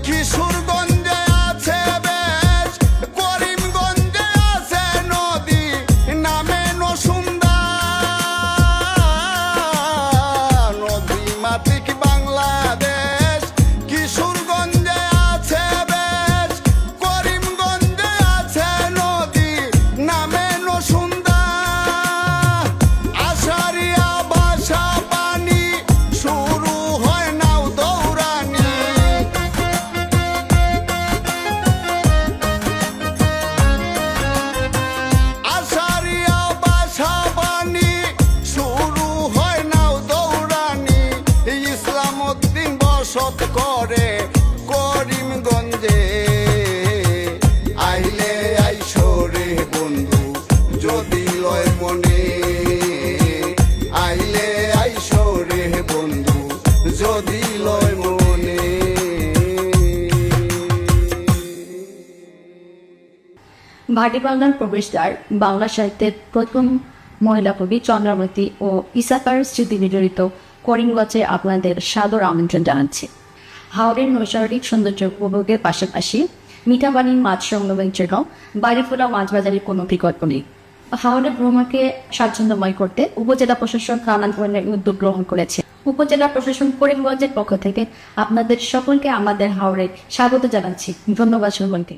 কিশোরগঞ্জে আছে বেশ, করিমগঞ্জে আছে নদী। যদি লয় মনে, আইলে আইসো রে বন্ধু যদি লয় মনে। ভাটি বাংলার প্রবেশদ্বার বাংলা সাহিত্যের প্রথম মহিলা কবি চন্দ্রাবতী ও ইসাকার স্মৃতি বিজড়িত করিমগঞ্জে আপনাদের সাদর আমন্ত্রণ জানাচ্ছি। হাওড়ের নৈসর্গিক সৌন্দর্য উপভোগের পাশাপাশি মিঠাপানির মাছ সংগ্রহের জন্য বাড়িফোলা মাছ বাজারের কোনো বিকল্প নেই। হাওড়ের ভ্রমণকে স্বাচ্ছন্দ্যময় করতে উপজেলা প্রশাসন নানান ধরনের উদ্যোগ গ্রহণ করেছে। উপজেলা প্রশাসন করিমগঞ্জের পক্ষ থেকে আপনাদের সকলকে আমাদের হাওড়ে স্বাগত জানাচ্ছি। ধন্যবাদ সকলকে।